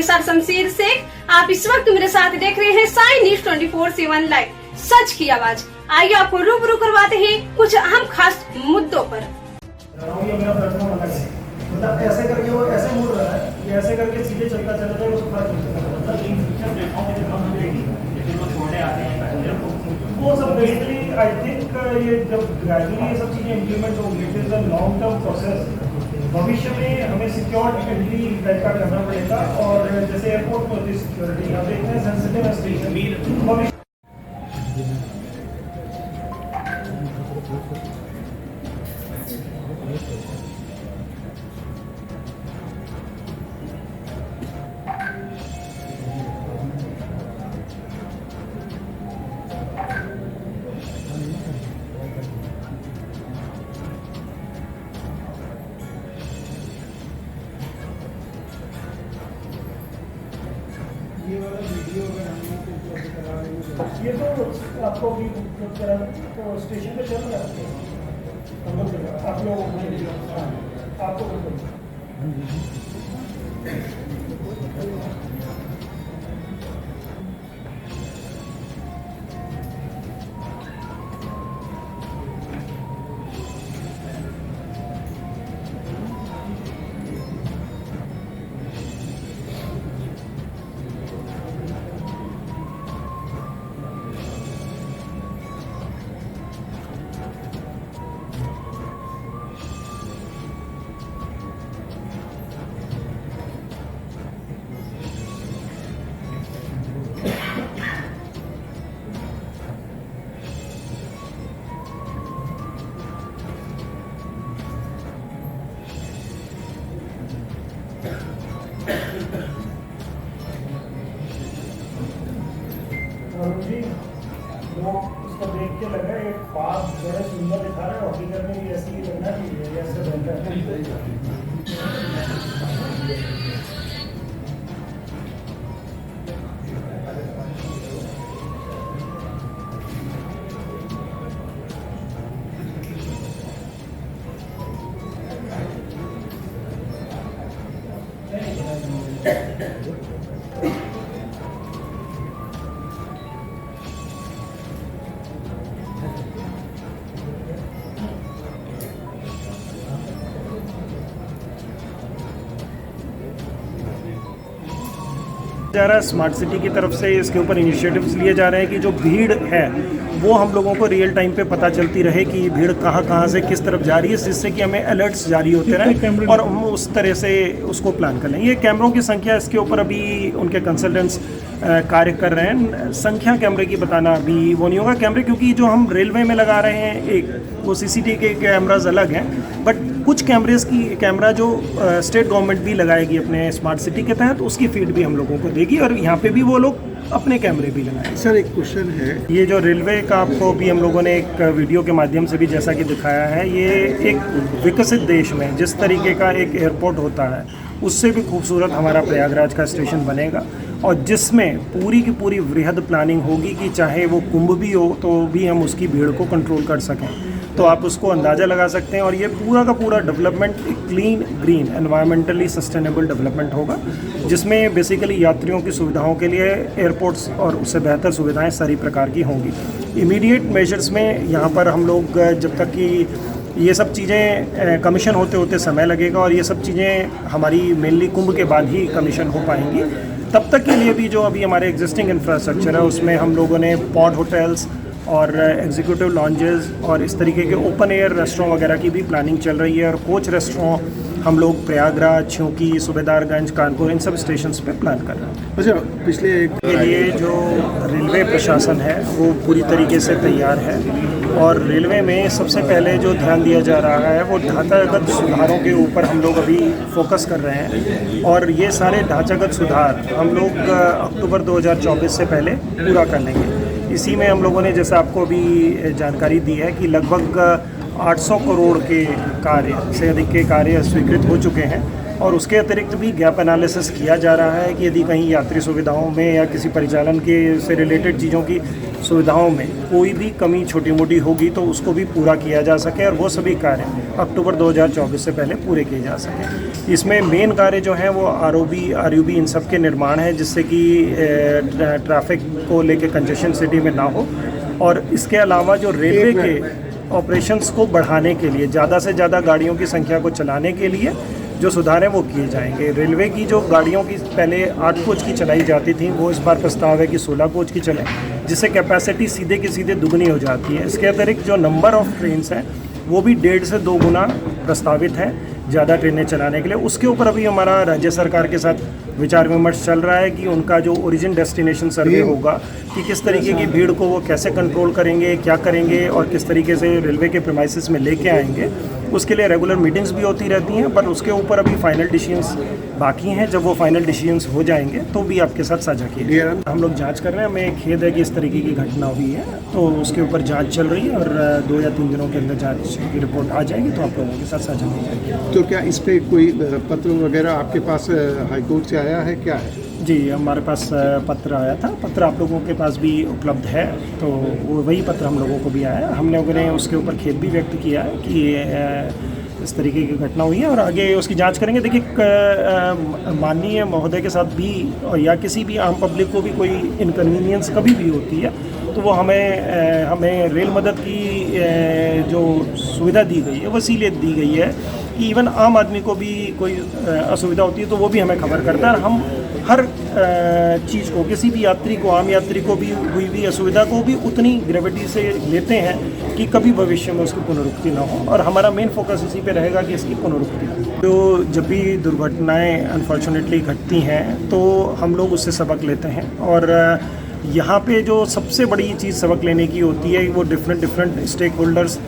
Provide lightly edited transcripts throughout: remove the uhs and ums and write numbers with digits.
आपके साथ शमशीर शेख। आप इस वक्त मेरे साथ देख रहे हैं साई न्यूज 24/7 लाइव, सच की आवाज। आइए आपको रूबरू करवाते हैं कुछ अहम खास मुद्दों पर। मतलब ऐसे करके वो ऐसे मुड़ रहा है, ये ऐसे करके सीधे चलता चलता है, उसको फर्क नहीं पड़ता। वो सब बेसिकली आई थिंक ये जब ग्रेजुअली ये सब चीज़ें इम्प्लीमेंट होंगी, it is a long term process. भविष्य में हमें सिक्योर्ड एंट्री टाइप का करना पड़ेगा, और जैसे एयरपोर्ट में होती है सिक्योरिटी, यहाँ पे इतने सेंसिटिव स्टेशन भविष्य ये वाला वीडियो अगर हम लोग करा रहे हैं, ये तो आपको भी उपलब्ध करा तो स्टेशन पे चल रहा है, आप लोग आपको जी लोग उसको देख के लगा एक पास बड़े सुंदर दिखा रहे हैं, हकीकत में भी ऐसे ही लगना चाहिए, ऐसे बनता है। जा रहा है स्मार्ट सिटी की तरफ से, इसके ऊपर इनिशिएटिव्स लिए जा रहे हैं कि जो भीड़ है वो हम लोगों को रियल टाइम पे पता चलती रहे कि भीड़ कहाँ से किस तरफ जा रही है, जिससे कि हमें अलर्ट्स जारी होते रहें और हम उस तरह से उसको प्लान कर लें। ये कैमरों की संख्या, इसके ऊपर अभी उनके कंसल्टेंट्स कार्य कर रहे हैं। संख्या कैमरे की बताना अभी वो नहीं होगा कैमरे, क्योंकि जो हम रेलवे में लगा रहे हैं एक वो CCTV के कैमराज अलग हैं, बट कुछ कैमरा जो स्टेट गवर्नमेंट भी लगाएगी अपने स्मार्ट सिटी के तहत, उसकी फीड भी हम लोगों को देगी और यहाँ पे भी वो लोग अपने कैमरे भी लगाएंगे। सर एक क्वेश्चन है, ये जो रेलवे का आपको भी हम लोगों ने एक वीडियो के माध्यम से भी जैसा कि दिखाया है, ये एक विकसित देश में जिस तरीके का एक एयरपोर्ट होता है उससे भी खूबसूरत हमारा प्रयागराज का स्टेशन बनेगा, और जिसमें पूरी की पूरी वृहद प्लानिंग होगी कि चाहे वो कुंभ भी हो तो भी हम उसकी भीड़ को कंट्रोल कर सकें। तो आप उसको अंदाज़ा लगा सकते हैं, और ये पूरा का पूरा डेवलपमेंट एक clean, green, environmentally sustainable development होगा, जिसमें बेसिकली यात्रियों की सुविधाओं के लिए एयरपोर्ट्स और उससे बेहतर सुविधाएं सारी प्रकार की होंगी। इमीडिएट मेजर्स में यहाँ पर हम लोग जब तक कि ये सब चीज़ें कमीशन होते होते समय लगेगा, और ये सब चीज़ें हमारी मेनली कुंभ के बाद ही कमीशन हो पाएंगी, तब तक के लिए भी जो अभी हमारे एग्जिस्टिंग इंफ्रास्ट्रक्चर है उसमें हम लोगों ने पॉड होटल्स और एग्जीक्यूटिव लॉन्जेस और इस तरीके के ओपन एयर रेस्टोरेंट वगैरह की भी प्लानिंग चल रही है, और कोच रेस्टोरेंट हम लोग प्रयागराज, छ्योंकी, सूबेदारगंज, कानपुर इन सब स्टेशंस पे प्लान कर रहे हैं। अच्छा पिछले के लिए जो रेलवे प्रशासन है वो पूरी तरीके से तैयार है, और रेलवे में सबसे पहले जो ध्यान दिया जा रहा है वो ढांचागत सुधारों के ऊपर हम लोग अभी फोकस कर रहे हैं, और ये सारे ढांचागत सुधार हम लोग अक्टूबर 2024 से पहले पूरा कर लेंगे। इसी में हम लोगों ने जैसा आपको भी जानकारी दी है कि लगभग 800 करोड़ के कार्य से अधिक के कार्य स्वीकृत हो चुके हैं, और उसके अतिरिक्त भी गैप एनालिसिस किया जा रहा है कि यदि कहीं यात्री सुविधाओं में या किसी परिचालन के से रिलेटेड चीज़ों की सुविधाओं में कोई भी कमी छोटी मोटी होगी तो उसको भी पूरा किया जा सके और वो सभी कार्य अक्टूबर 2024 से पहले पूरे किए जा सकें। इसमें मेन कार्य जो हैं वो आरयूबी इन सब के निर्माण है, जिससे कि ट्रैफिक को लेके कंजेशन सिटी में ना हो। और इसके अलावा जो रेलवे के ऑपरेशंस को बढ़ाने के लिए, ज़्यादा से ज़्यादा गाड़ियों की संख्या को चलाने के लिए जो सुधार हैं वो किए जाएंगे। रेलवे की जो गाड़ियों की पहले 8 कोच की चलाई जाती थी, वो इस बार प्रस्ताव है कि 16 कोच की चले, जिससे कैपेसिटी सीधे की सीधे दुगनी हो जाती है। इसके अतिरिक्त जो नंबर ऑफ ट्रेन्स हैं वो भी 1.5 से 2 गुना प्रस्तावित है ज़्यादा ट्रेनें चलाने के लिए। उसके ऊपर अभी हमारा राज्य सरकार के साथ विचार विमर्श चल रहा है कि उनका जो ओरिजिन डेस्टिनेशन सर्वे होगा कि किस तरीके की भीड़ को वो कैसे कंट्रोल करेंगे, क्या करेंगे और किस तरीके से रेलवे के प्रीमाइसेस में लेके आएंगे। उसके लिए रेगुलर मीटिंग्स भी होती रहती हैं, पर उसके ऊपर अभी फाइनल डिसीजंस बाकी हैं। जब वो फाइनल डिसीजंस हो जाएंगे तो भी आपके साथ साझा किए। हम लोग जांच कर रहे हैं, हमें खेद है कि इस तरीके की घटना हुई है, तो उसके ऊपर जांच चल रही है और 2 या 3 दिनों के अंदर जांच की रिपोर्ट आ जाएगी तो आप लोगों के साथ साझा की जाएगी। तो क्या इस पर कोई पत्र वगैरह आपके पास हाईकोर्ट से आया है, क्या है? जी, हमारे पास पत्र आया था। पत्र आप लोगों के पास भी उपलब्ध है, तो वो वही पत्र हम लोगों को भी आया। हम लोगों ने उसके ऊपर खेद भी व्यक्त किया है कि इस तरीके की घटना हुई है और आगे उसकी जांच करेंगे। देखिए, माननीय महोदय के साथ भी या किसी भी आम पब्लिक को भी कोई इनकन्वीनियंस कभी भी होती है तो वो हमें रेल मदद की जो सुविधा दी गई है, वसीयत दी गई है कि इवन आम आदमी को भी कोई असुविधा होती है तो वो भी हमें खबर करता है। और हम हर चीज़ को, किसी भी यात्री को, आम यात्री को भी हुई भी असुविधा को भी उतनी ग्रेविटी से लेते हैं कि कभी भविष्य में उसकी पुनरुक्ति ना हो, और हमारा मेन फोकस इसी पे रहेगा कि इसकी पुनरुक्ति हो। तो जब भी दुर्घटनाएं अनफॉर्चुनेटली घटती हैं तो हम लोग उससे सबक लेते हैं, और यहाँ पे जो सबसे बड़ी चीज़ सबक लेने की होती है वो डिफरेंट स्टेक होल्डर्स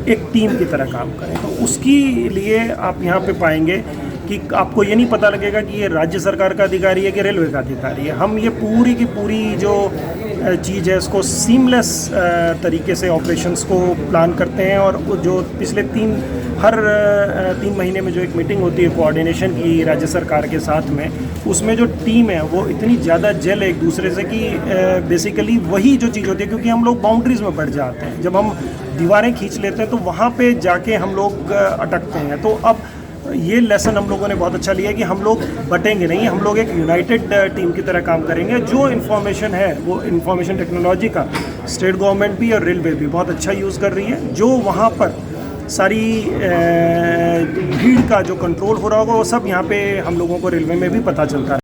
एक टीम की तरह काम करें। तो उसके लिए आप यहाँ पे पाएंगे कि आपको ये नहीं पता लगेगा कि ये राज्य सरकार का अधिकारी है कि रेलवे का अधिकारी है। हम ये पूरी की पूरी जो चीज़ है इसको सीमलेस तरीके से ऑपरेशंस को प्लान करते हैं, और जो पिछले हर 3 महीने में जो एक मीटिंग होती है कोऑर्डिनेशन की राज्य सरकार के साथ में, उसमें जो टीम है वो इतनी ज़्यादा जेल है एक दूसरे से कि बेसिकली वही जो चीज़ होती है, क्योंकि हम लोग बाउंड्रीज़ में बढ़ जाते हैं। जब हम दीवारें खींच लेते हैं तो वहाँ पे जाके हम लोग अटकते हैं। तो अब ये लेसन हम लोगों ने बहुत अच्छा लिया कि हम लोग बटेंगे नहीं, हम लोग एक यूनाइटेड टीम की तरह काम करेंगे। जो इन्फॉर्मेशन है वो इन्फॉर्मेशन टेक्नोलॉजी का स्टेट गवर्नमेंट भी और रेलवे भी बहुत अच्छा यूज़ कर रही है। जो वहाँ पर सारी भीड़ का जो कंट्रोल हो रहा होगा वो सब यहाँ पे हम लोगों को रेलवे में भी पता चलता है।